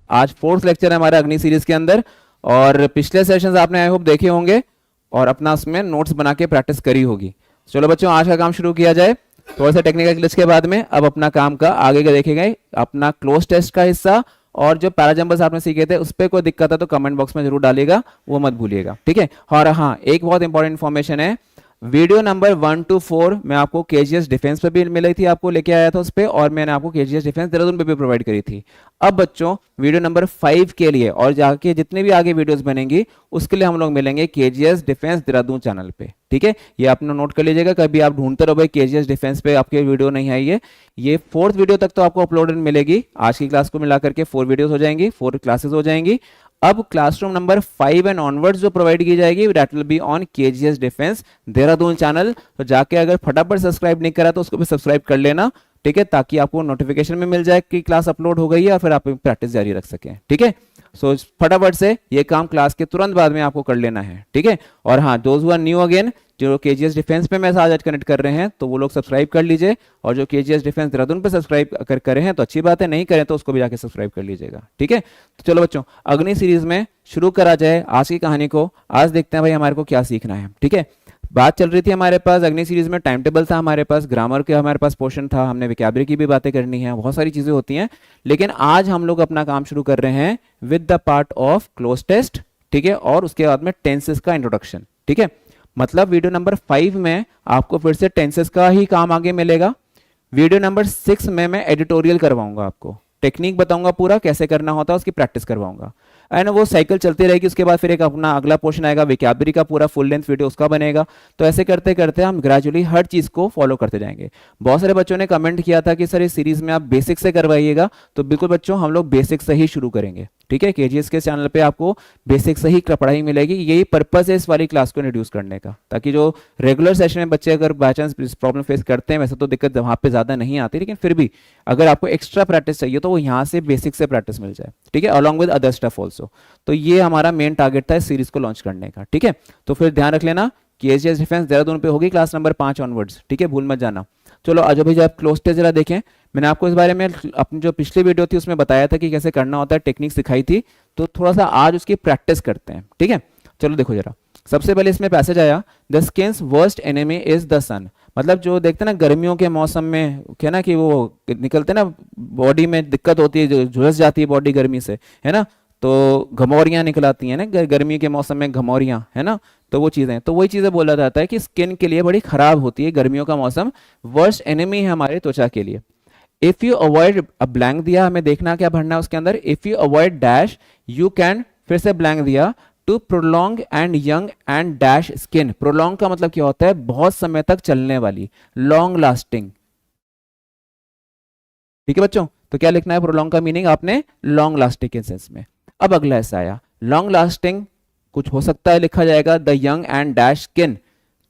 आज fourth lecture है हमारा अग्नि सीरीज के अंदर, और पिछले सेशंस आपने आई होप देखे होंगे और अपना उसमें नोट्स बना के प्रैक्टिस करी होगी। चलो बच्चों, आज का काम शुरू किया जाए। थोड़ा सा टेक्निकल ग्लिच के बाद में अब अपना काम का आगे का देखेंगे, अपना क्लोज टेस्ट का हिस्सा, और जो पैराजंबर्स आपने सीखे थे उस पर कोई दिक्कत है तो कमेंट बॉक्स में जरूर डालिएगा, वो मत भूलिएगा, ठीक है। और हाँ, एक बहुत इंपॉर्टेंट इन्फॉर्मेशन है, वीडियो नंबर 1 to 4 मैं आपको केजीएस डिफेंस पे भी मिली थी, आपको लेके आया था उस पे, और मैंने आपको केजीएस डिफेंस देहरादून पे भी प्रोवाइड करी थी। अब बच्चों वीडियो नंबर 5 के लिए और जाके जितने भी आगे वीडियोस बनेंगी उसके लिए हम लोग मिलेंगे केजीएस डिफेंस देहरादून चैनल पे, ठीक है। ये आपने नोट कर लीजिएगा, कभी आप ढूंढते रहो भाई केजीएस डिफेंस पे आपके वीडियो नहीं आई है, ये 4th वीडियो तक तो आपको अपलोडेड मिलेगी। आज की क्लास को मिलाकर के 4 वीडियोस हो जाएंगी, 4 क्लासेस हो जाएंगी। अब क्लासरूम नंबर 5 एंड ऑनवर्ड्स जो प्रोवाइड की जाएगी that will be on KGS defence Dehradun channel. तो जाके अगर फटाफट सब्सक्राइब नहीं करा तो उसको भी सब्सक्राइब कर लेना, ठीक है, ताकि आपको नोटिफिकेशन में मिल जाए कि क्लास अपलोड हो गई है और फिर आप प्रैक्टिस जारी रख सकें, ठीक है। सो फटाफट से ये काम क्लास के तुरंत बाद में आपको कर लेना है, ठीक है। और हाँ, those who are new again, जो केजीएस डिफेंस पे मैं आज कनेक्ट कर रहे हैं तो वो लोग सब्सक्राइब कर लीजिए, और जो केजीएस डिफेंस देहरादून पे सब्सक्राइब अगर करे हैं तो अच्छी बात है, नहीं करें तो उसको भी जाके सब्सक्राइब कर लीजिएगा, ठीक है। तो चलो बच्चों, अग्नि सीरीज में शुरू करा जाए आज की कहानी को। आज देखते हैं भाई हमारे को क्या सीखना है, ठीक है। बात चल रही थी हमारे पास अग्नि सीरीज में, टाइम टेबल था हमारे पास, ग्रामर के हमारे पास पोर्शन था, हमने वोकैबुलरी की भी बातें करनी है, बहुत सारी चीजें होती हैं। लेकिन आज हम लोग अपना काम शुरू कर रहे हैं with the part of cloze test, ठीक है, और उसके बाद में टेंसेस का इंट्रोडक्शन, ठीक है। मतलब वीडियो नंबर 5 में आपको फिर से टेंसेस का ही काम आगे मिलेगा। वीडियो नंबर 6 में मैं एडिटोरियल करवाऊंगा, आपको टेक्निक बताऊंगा पूरा कैसे करना होता है, उसकी प्रैक्टिस करवाऊंगा, एंड वो साइकिल चलती रहेगी। उसके बाद फिर एक अपना अगला पोर्शन आएगा वोकैबुलरी का, पूरा फुल लेंथ वीडियो उसका बनेगा। तो ऐसे करते करते हम ग्रेजुअली हर चीज को फॉलो करते जाएंगे। बहुत सारे बच्चों ने कमेंट किया था कि सर इस सीरीज में आप बेसिक से करवाइएगा, तो बिल्कुल बच्चों हम लोग बेसिक से ही शुरू करेंगे, ठीक है। केजीएस के चैनल पे आपको बेसिक से ही पढ़ाई मिलेगी, यही पर्पस है इस वाली क्लास को इंट्रोड्यूस करने का, ताकि जो रेगुलर सेशन में बच्चे अगर बाय चांस प्रॉब्लम फेस करते हैं, वैसे तो दिक्कत वहां पे ज्यादा नहीं आती, लेकिन फिर भी अगर आपको एक्स्ट्रा प्रैक्टिस चाहिए तो वो यहाँ से बेसिक से प्रैक्टिस मिल जाए, ठीक है, along with other stuff also. तो ये हमारा मेन टारगेट था इस सीरीज को लॉन्च करने का, ठीक है। तो फिर ध्यान रख लेना, केजीएस डिफेंस देहरादून पे होगी क्लास नंबर 5 ऑनवर्ड्स, ठीक है, भूल मत जाना। चलो आज भाई आप क्लोज टेस्ट जरा देखें। मैंने आपको इस बारे में अपनी जो पिछली वीडियो थी उसमें बताया था कि कैसे करना होता है, टेक्निक सिखाई थी, तो थोड़ा सा आज उसकी प्रैक्टिस करते हैं, ठीक है। चलो देखो जरा, सबसे पहले इसमें पैसेज आया, the skin's worst enemy is the sun. मतलब जो देखते हैं ना गर्मियों के मौसम में क्या ना कि वो निकलते ना, बॉडी में दिक्कत होती है, झुलस जाती है बॉडी गर्मी से, है ना, तो घमौरियां निकलाती हैं ना गर्मी के मौसम में, घमौरियां, है ना, तो वो चीजें, तो वही चीजें बोला जाता है कि स्किन के लिए बड़ी खराब होती है गर्मियों का मौसम, वर्स्ट एनिमी है हमारे त्वचा के लिए। इफ यू अवॉइड, अब ब्लैंक दिया, हमें देखना क्या भरना है उसके अंदर, if you avoid dash you can, फिर से ब्लैंक दिया, to prolong and young and dash skin. Prolong का मतलब क्या होता है, बहुत समय तक चलने वाली, लॉन्ग लास्टिंग, ठीक है बच्चों। तो क्या लिखना है प्रोलॉन्ग का मीनिंग आपने, लॉन्ग लास्टिंग के सेंस में। अब अगला ऐसा आया, लॉन्ग लास्टिंग कुछ हो सकता है लिखा जाएगा the young and dash skin,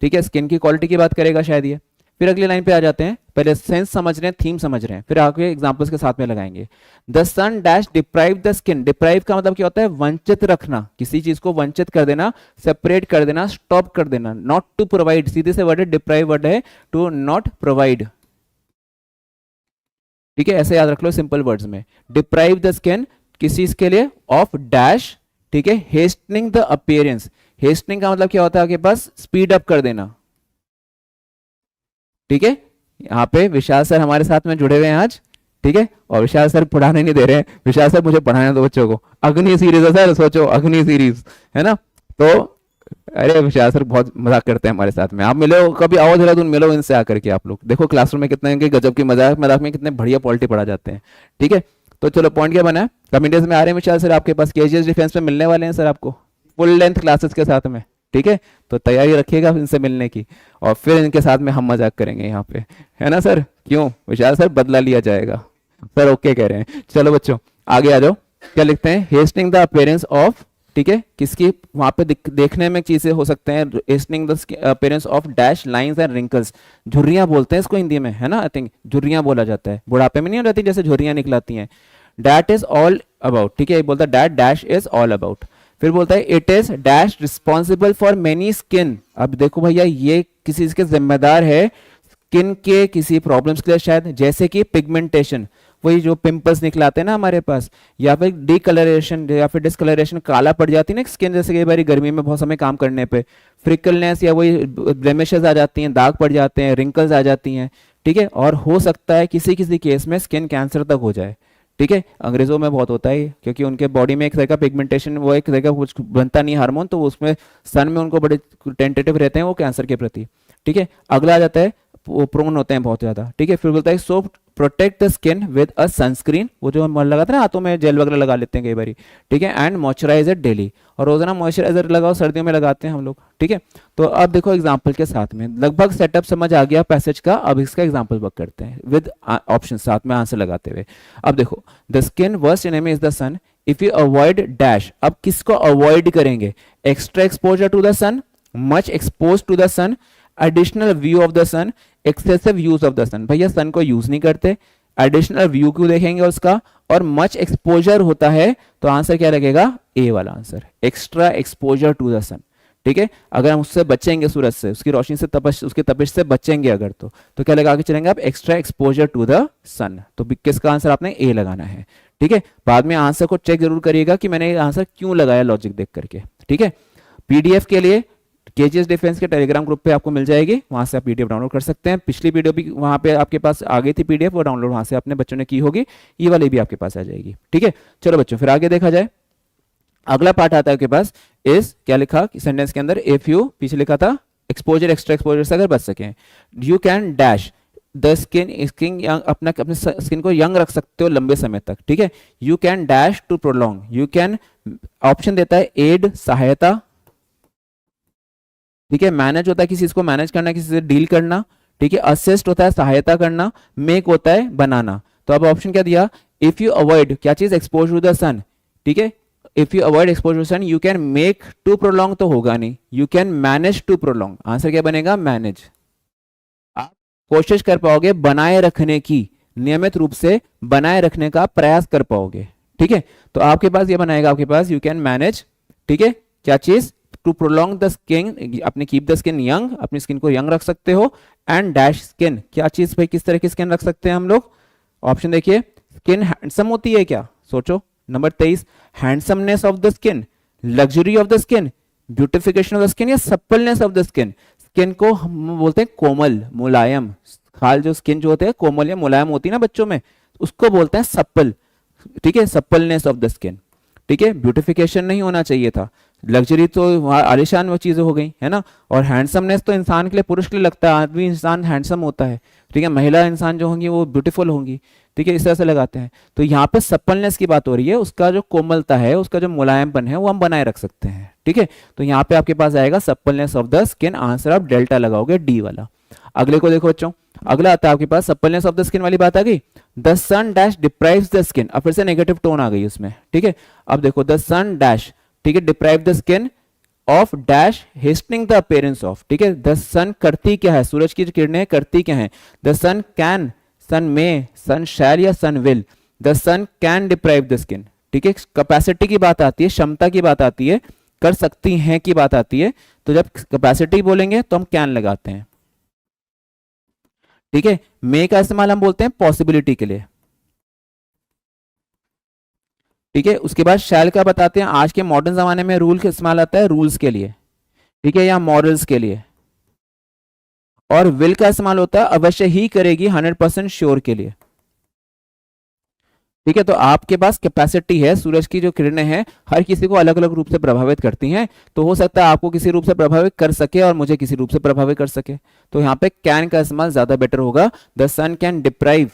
ठीक है, स्किन की क्वालिटी की बात करेगा शायद ये। फिर अगली लाइन पे आ जाते हैं, पहले सेंस समझ रहे हैं, थीम समझ रहे हैं, फिर आगे एग्जांपल्स के साथ में लगाएंगे। The sun dash deprive the skin. Deprive का मतलब क्या होता है, वंचित रखना, किसी चीज को वंचित कर देना, सेपरेट कर देना, स्टॉप कर देना। नॉट टू प्रोवाइड, सीधे से वर्ड है, डिप्राइव वर्ड है, टू नॉट प्रोवाइड, ठीक है, ऐसे याद रख लो सिंपल वर्ड्स में। डिप्राइव द स्किन किसी के लिए ऑफ डैश, ठीक है, हेस्टनिंग द अपीयरेंस। हेस्टनिंग का मतलब क्या होता है आपके पास, स्पीड अप कर देना, ठीक है। यहाँ पे विशाल सर हमारे साथ में जुड़े हुए हैं आज, ठीक है, और विशाल सर पढ़ाने नहीं दे रहे हैं, विशाल सर मुझे पढ़ाने दो बच्चों को, अग्नि सीरीज है सर, सोचो अग्नि सीरीज है ना। तो अरे विशाल सर बहुत मजाक करते हैं हमारे साथ में, आप मिलो कभी, आओ देहरादून मिलो इनसे आकर के, आप लोग देखो क्लासरूम में कितने गजब की मजाक मजाक में कितने बढ़िया पॉलिटी पढ़ा जाते हैं, ठीक है। तो चलो पॉइंट क्या बना है, कमेंट्स में आ रहे हैं विशाल सर आपके पास, केजीएस डिफेंस में मिलने वाले हैं सर आपको फुल लेंथ क्लासेस के साथ में, ठीक है। तो तैयारी रखिएगा इनसे मिलने की, और फिर इनके साथ में हम मजाक करेंगे यहाँ पे, है ना सर। क्यों विशाल सर, बदला लिया जाएगा सर, ओके कह रहे हैं। चलो बच्चों आगे आ जाओ, क्या लिखते हैं, हेस्टनिंग द अपीयरेंस ऑफ, ठीक है, किसकी वहां पे देखने में चीजें हो सकते हैं, hastening the appearance of dash lines and wrinkles. झुर्रियां बोलते हैं इसको हिंदी में, है ना, आई थिंक झुर्रियां बोला जाता है, बुढ़ापे में नहीं हो जाती जैसे झुर्रियां निकलाती हैं। डैट इज ऑल अबाउट, ठीक है, बोलता है that dash is all about. फिर बोलता है it is dash responsible for many skin. अब देखो भैया ये किसी के जिम्मेदार है स्किन के किसी प्रॉब्लम्स के लिए शायद, जैसे कि पिगमेंटेशन, वही जो पिंपल्स निकलाते हैं ना हमारे पास, या फिर डिकलरेशन या फिर डिस्कलरेशन, काला पड़ जाती है ना स्किन, जैसे कई बार गर्मी में बहुत समय काम करने पे फ्रिकलनेस या वही ब्लेमिशेस आ जाती हैं, दाग पड़ जाते हैं, रिंकल्स आ जाती हैं, ठीक है। और हो सकता है किसी किसी केस में स्किन कैंसर तक हो जाए, ठीक है। अंग्रेजों में बहुत होता है ये, क्योंकि उनके बॉडी में एक तरह का पिगमेंटेशन, वो एक तरह का कुछ बनता नहीं हार्मोन, तो उसमें सन में उनको बड़े टेंटेटिव रहते हैं वो कैंसर के प्रति, ठीक है। अगला आ जाता है, वो प्रोन होते हैं बहुत ज्यादा, ठीक है। फिर बोलता है so protect the skin with a sunscreen, वो जो हम लगाते हैं ना हाथों में, जेल वगैरह लगा लेते हैं कई बार, ठीक है। एंड मॉइस्चराइजर डेली, और रोजाना मॉइस्चराइजर लगाओ, सर्दियों में लगाते हैं हम लोग, ठीक है। तो अब देखो एग्जांपल के साथ में लगभग सेटअप समझ आ गया पैसेज का, अब इसका एग्जांपल वर्क करते हैं विद ऑप्शन साथ में आंसर लगाते हुए। अब देखो, the skin worst enemy is the sun, if you avoid dash, अब किसको अवॉइड करेंगे, extra exposure to the sun, much expose to the sun, additional view of the sun, excessive use of the sun. भैया sun को use नहीं करते, additional view क्यों देखेंगे उसका, और मच एक्सपोजर होता है, तो आंसर क्या लगेगा, ए वाला answer, extra exposure to the sun, ठीक है। अगर हम उससे बचेंगे, सूरज से, उसकी रोशनी से, तपश, उसकी तपिश से बचेंगे अगर, तो क्या लगा के चलेंगे आप, एक्स्ट्रा एक्सपोजर टू द सन। तो किसका आंसर आपने ए लगाना है, ठीक है। बाद में आंसर को चेक जरूर करिएगा कि मैंने आंसर क्यों लगाया लॉजिक देख करके, ठीक है। पीडीएफ के लिए केजीएस डिफेंस के टेलीग्राम ग्रुप पे आपको मिल जाएगी, वहां से आप पीडीएफ डाउनलोड कर सकते हैं। पिछली वीडियो भी वहां पे आपके पास आ गई थी पीडीएफ, वो डाउनलोड वहां से अपने बच्चों ने की होगी, ये वाली भी आपके पास आ जाएगी, ठीक है। चलो बच्चों फिर आगे देखा जाए, अगला पार्ट आता है आपके पास, इस क्या लिखा सेंटेंस के अंदर, इफ यू, पीछे लिखा था एक्सपोजर, एक्स्ट्रा एक्सपोजर से अगर बच सकें, you can dash the skin young, अपने स्किन को यंग रख सकते हो लंबे समय तक, ठीक है। You can dash to prolong, you can option देता है एड, सहायता, ठीक है। मैनेज होता है किसी चीज को मैनेज करना, किसी से डील करना, ठीक है। असिस्ट होता है सहायता करना, मेक होता है बनाना। तो अब ऑप्शन क्या दिया, इफ यू अवॉइड क्या चीज, एक्सपोज टू द सन, ठीक है। If you avoid expose to the sun, you can make to prolong, तो होगा नहीं, you can manage to prolong, answer क्या बनेगा, मैनेज। आप कोशिश कर पाओगे बनाए रखने की, नियमित रूप से बनाए रखने का प्रयास कर पाओगे, ठीक है। तो आपके पास ये बनाएगा, आपके पास यू कैन मैनेज, ठीक है, क्या चीज, टू प्रोलॉन्ग द स्किन, अपने कीप द स्किन यंग, अपनी स्किन को यंग रख सकते हो, एंड डैश स्किन, क्या चीज भाई, किस तरह की स्किन रख सकते हैं हम लोग, ऑप्शन देखिए, स्किन हैंडसम होती है क्या, सोचो, number 23, handsomeness of the skin, luxury of the skin, beautification of the skin, या सप्पलनेस ऑफ द स्किन। स्किन को हम बोलते हैं कोमल, मुलायम, खाल जो स्किन जो होते हैं कोमल या मुलायम होती है ना बच्चों में, उसको बोलते हैं सप्पल, ठीक है, सप्पलनेस ऑफ द स्किन, ठीक है। ब्यूटिफिकेशन नहीं होना चाहिए था, लग्जरी तो आलिशान वो चीजें हो गई है ना, और हैंडसमनेस तो इंसान के लिए, पुरुष के लिए लगता है, आदमी इंसान हैंडसम होता है, ठीक है, महिला इंसान जो होंगी वो ब्यूटीफुल होंगी, ठीक है, इस तरह से लगाते हैं। तो यहाँ पे सप्पलनेस की बात हो रही है, उसका जो कोमलता है, उसका जो मुलायमपन है, वो हम बनाए रख सकते हैं, ठीक है। तो यहाँ पे आपके पास आएगा suppleness of the skin, answer आप डेल्टा लगाओगे, डी वाला। अगले को देखो बच्चों, अगला आता है आपके पास, सप्पलनेस ऑफ द स्किन वाली बात आ गई, the sun dash deprives the skin, अब फिर से नेगेटिव टोन आ गई उसमें, ठीक है। अब देखो द सन डैश, ठीक है, deprive the skin of dash hastening the appearance of, ठीक है। द सन करती क्या है, सूरज की जो किरणें करती क्या है, द सन कैन, सन में, सन शैल या sun will, the sun can deprive the skin, ठीक है। कैपेसिटी की बात आती है, क्षमता की बात आती है, कर सकती हैं की बात आती है, तो जब कैपेसिटी बोलेंगे तो हम कैन लगाते हैं, ठीक है। मे का इस्तेमाल हम बोलते हैं पॉसिबिलिटी के लिए, ठीक है। उसके बाद शैल का बताते हैं, आज के मॉडर्न जमाने में रूल का इस्तेमाल आता है रूल्स के लिए, ठीक है, या मॉरल्स के लिए। और विल का इस्तेमाल होता है अवश्य ही करेगी, 100% श्योर के लिए, ठीक है। तो आपके पास कैपेसिटी है, सूरज की जो किरणें हैं हर किसी को अलग अलग रूप से प्रभावित करती हैं, तो हो सकता है आपको किसी रूप से प्रभावित कर सके और मुझे किसी रूप से प्रभावित कर सके, तो यहाँ पे कैन का इस्तेमाल ज्यादा बेटर होगा, द सन कैन डिप्राइव,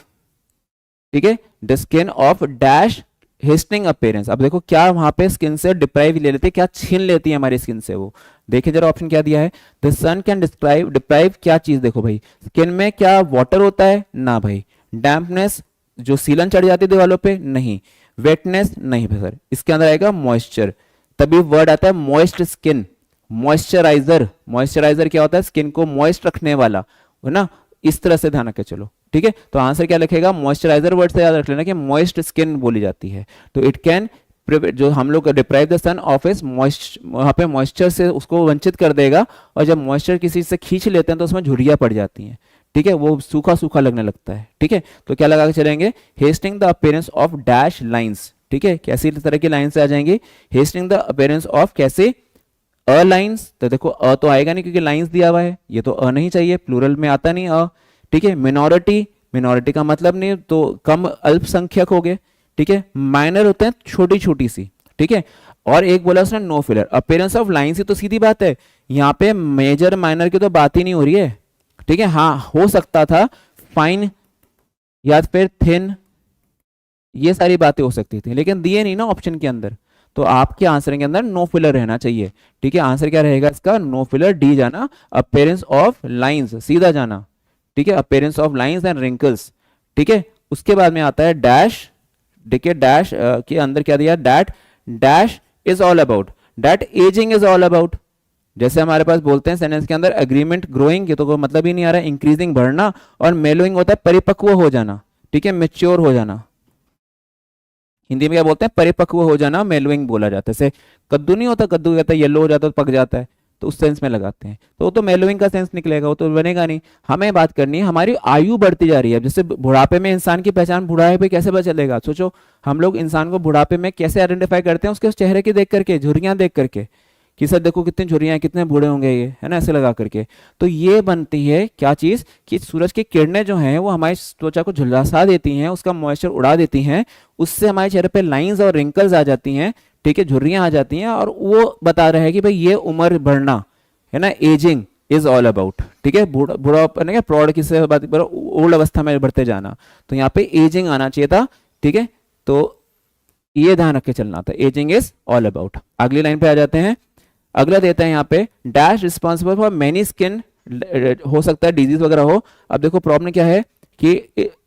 ठीक है, the skin of dash hastening appearance. अब देखो क्या वहां पे स्किन से डिप्राइव ले लेती है, क्या छीन लेती है हमारी स्किन से, वो देखिए जरा ऑप्शन क्या दिया है, the sun can describe, deprive क्या चीज, देखो भाई स्किन में क्या वाटर होता है ना भाई, डैम्पनेस जो सीलन चढ़ जाती है दीवालों पे नहीं, वेटनेस नहीं सर, इसके अंदर आएगा मॉइस्चर, तभी वर्ड आता है मॉइस्ट स्किन, मॉइस्चराइजर, मॉइस्चराइजर क्या होता है, स्किन को मॉइस्ट रखने वाला, है ना, इस तरह से ध्यान रखे चलो, ठीक है। तो आंसर क्या लिखेगा, मॉइस्चराइजर वर्ड से याद रख लेना कि मॉइस्ट स्किन बोली जाती है, तो इट कैन जो हम लोग deprive the son of is moist, वहां पे मॉइस्चर से उसको वंचित कर देगा, और जब मॉइस्चर किसी से खींच लेते हैं तो उसमें झुर्रियां पड़ जाती हैं, ठीक है, वो सूखा सूखा लगने लगता है। ठीक है, तो क्या लगा के चलेंगे, hasting the appearance of dash lines. ठीक है, कैसी तरह की लाइन से आ जाएंगी, हेस्टिंग द अपीयरेंस ऑफ कैसे, अ लाइन्स। तो देखो अ तो आएगा नहीं क्योंकि लाइन्स दिया हुआ है, ये तो अ नहीं चाहिए, प्लूरल में आता नहीं अ। ठीक है, मिनोरिटी, मिनोरिटी का मतलब नहीं तो कम अल्पसंख्यक हो गए। ठीक है, माइनर होते हैं छोटी छोटी सी। ठीक है, और एक बोला उसने no filler, appearance of lines, तो सीधी बात है, यहाँ पे मेजर माइनर की तो बात ही नहीं हो रही है। ठीक है, हाँ हो सकता था फाइन या फिर थिन, ये सारी बातें हो सकती थी, लेकिन दिए नहीं ना ऑप्शन के अंदर, तो आपके आंसर के अंदर नो फिलर रहना चाहिए। ठीक है, आंसर क्या रहेगा इसका, नो फिलर, डी जाना, अपीयरेंस ऑफ लाइंस, सीधा जाना। ठीक है, appearance of lines and wrinkles. ठीक है, उसके बाद में आता है डैश। देखिए डैश के अंदर क्या दिया, that dash is all about, that ageing is all about. जैसे हमारे पास बोलते हैं सेंटेंस के अंदर एग्रीमेंट ग्रोइंग, ये तो कोई मतलब ही नहीं आ रहा है, इंक्रीजिंग बढ़ना, और मेलोइंग होता है परिपक्व हो जाना। ठीक है, मेच्योर हो जाना, हिंदी में क्या बोलते हैं, परिपक्व हो जाना, मेलोइंग बोला जाता है। जैसे कद्दू नहीं होता, कद्दू कहता है येलो हो जाता है तो पक जाता है, तो उस सेंस में लगाते हैं, तो वो तो मेलोइंग का सेंस निकलेगा, वो तो बनेगा नहीं। हमें बात करनी है हमारी आयु बढ़ती जा रही है। जैसे बुढ़ापे में इंसान की पहचान बुढ़ापे पे कैसे पता चलेगा, सोचो हम लोग इंसान को बुढ़ापे में कैसे आइडेंटिफाई करते हैं, उसके चेहरे की देख करके, झुर्रियां देख करके, कि सर देखो कितनी झुर्रियां हैं, कितने बूढ़े होंगे ये, है ना, ऐसे लगा करके। तो ये बनती है क्या चीज, कि सूरज की किरणें जो हैं वो हमारी त्वचा को झुलसा देती हैं, उसका मॉइस्चर उड़ा देती हैं, उससे हमारे चेहरे पे लाइंस और रिंकल्स आ जाती हैं। ठीक है, झुर्रियां आ जाती हैं, और वो बता रहा है कि भाई ये उम्र बढ़ना है ना, एजिंग इज ऑल अबाउट। ठीक है, बूढ़ा क्या प्रौढ़ किससे बात, ओल्ड अवस्था में बढ़ते जाना, तो यहाँ पे एजिंग आना चाहिए था। ठीक है, तो ये ध्यान रख के चलना था, एजिंग इज ऑल अबाउट। अगली लाइन पे आ जाते हैं, अगला देता है यहाँ पे dash responsible for many skin, हो सकता है डिजीज वगैरह हो। अब देखो प्रॉब्लम क्या है कि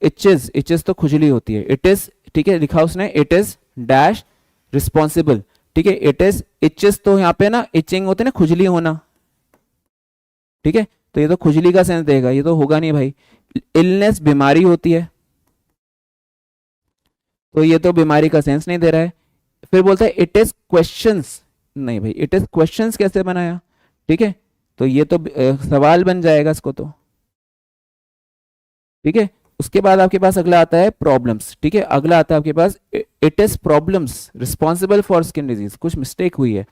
इचेस, इचेस तो खुजली होती है, इट इज, ठीक है लिखा उसने, इट इज डैश रिस्पॉन्सिबल। ठीक है, इट इज इचेस, तो यहाँ पे ना इचिंग होते ना, खुजली होना। ठीक है, तो ये तो खुजली का सेंस देगा, ये तो होगा नहीं भाई। इलनेस, बीमारी होती है, तो ये तो बीमारी का सेंस नहीं दे रहा है। फिर बोलता है इट इज क्वेश्चंस, नहीं भाई इट इज क्वेश्चंस कैसे बनाया। ठीक है, तो ये तो सवाल बन जाएगा इसको तो। ठीक है, उसके बाद आपके पास अगला आता है प्रॉब्लम्स। ठीक है, अगला आता है आपके पास it is problems responsible for skin disease, कुछ मिस्टेक हुई है,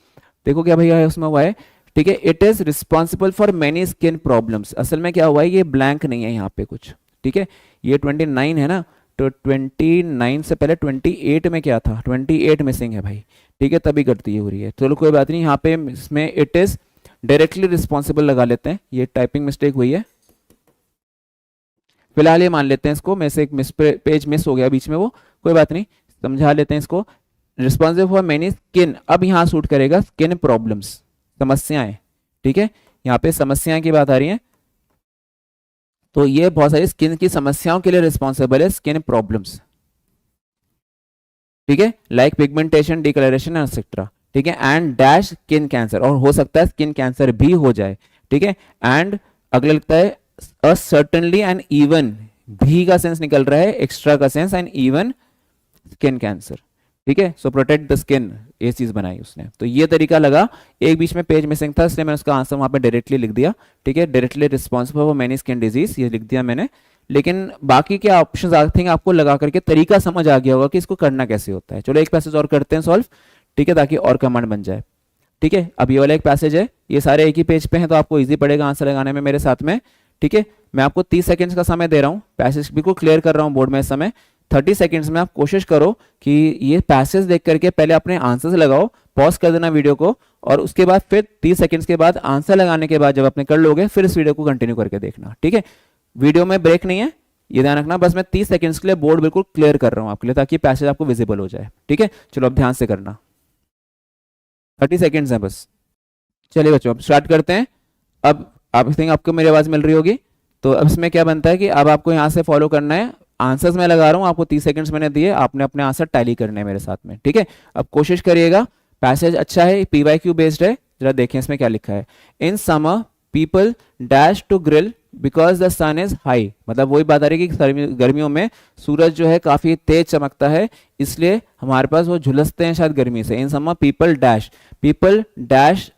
देखो क्या भैया उसमें हुआ है। ठीक है, it is responsible for many skin problems, असल में क्या हुआ है, ये ब्लैंक नहीं है यहाँ पे कुछ। ठीक है, ये 29 है ना, तो 29 से पहले 28 में क्या था, 28 मिसिंग है भाई। ठीक है, तभी गलती हो रही है, चलो कोई बात नहीं, यहाँ पे इसमें इट इज डायरेक्टली रिस्पॉन्सिबल लगा लेते हैं, ये टाइपिंग मिस्टेक हुई है, फिलहाल ये मान लेते हैं इसको, में से एक पेज मिस हो गया बीच में, वो कोई बात नहीं, समझा लेते हैं इसको। रिस्पॉन्सिबल फॉर मेनी स्किन, अब यहाँ सूट करेगा स्किन प्रॉब्लम्स, समस्याएं। ठीक है, यहाँ पे समस्याएं की बात आ रही है, तो ये बहुत सारी स्किन की समस्याओं के लिए रिस्पॉन्सिबल है स्किन प्रॉब्लम्स। ठीक है, लाइक पिगमेंटेशन, डिकलरेशन एक्सेट्रा। ठीक है, एंड डैश स्किन कैंसर, और हो सकता है स्किन कैंसर भी हो जाए। ठीक है, एंड अगला लगता है सर्टेनली एंड इवन, भी का सेंस निकल रहा है, एक्स्ट्रा का sense, and even skin cancer. ठीक है, सो प्रोटेक्ट द स्किन, ये चीज बनाई उसने, तो ये तरीका लगा। एक बीच में पेज मिसिंग था, इसलिए मैंने उसका आंसर वहां पे डायरेक्टली लिख दिया। ठीक है, directly responsible for many skin disease, ये लिख दिया मैंने, लेकिन बाकी के ऑप्शंस आई थिंक आपको लगा करके तरीका समझ आ गया होगा कि इसको करना कैसे होता है। चलो एक पैसेज और करते हैं सॉल्व, ठीक है, ताकि और कमांड बन जाए। ठीक है, अब ये वाला एक पैसेज है, ये सारे एक ही पेज पे हैं, तो आपको इजी पड़ेगा आंसर लगाने में मेरे साथ में। ठीक है, मैं आपको 30 सेकंड्स का समय दे रहा हूँ, पैसेज बिल्कुल क्लियर कर रहा हूँ बोर्ड में इस समय। 30 सेकंड्स में आप कोशिश करो कि ये पैसेज देख करके पहले अपने आंसर्स लगाओ, पॉज कर देना वीडियो को, और उसके बाद फिर 30 सेकंड्स के बाद आंसर लगाने के बाद जब अपने कर लोगे, फिर इस वीडियो को कंटिन्यू करके देखना। ठीक है, वीडियो में ब्रेक नहीं है, ये ध्यान रखना, बस मैं 30 सेकंड्स के लिए बोर्ड बिल्कुल क्लियर कर रहा हूँ आपके लिए, ताकि पैसेज आपको विजिबल हो जाए। ठीक है, चलो अब ध्यान से करना, 30 सेकंड्स हैं बस। चलिए बच्चों अब स्टार्ट करते हैं। अब आप थिंक आपको मेरी आवाज मिल रही होगी, तो अब इसमें क्या बनता है कि अब आपको यहाँ से फॉलो करना है, आंसर्स मैं लगा रहा हूँ, आपको 30 सेकंड्स मैंने दिए, आपने अपने आंसर टैली करने हैं मेरे साथ में। ठीक है, अब कोशिश करिएगा, पैसेज अच्छा है, PYQ बेस्ड है, जरा देखें इसमें क्या लिखा है। In summer people dash to grill because the sun is high, मतलब वही बात आ रही है कि गर्मियों में सूरज जो है काफी तेज चमकता है, इसलिए हमारे पास वो झुलसते हैं शायद गर्मी से। In summer people dash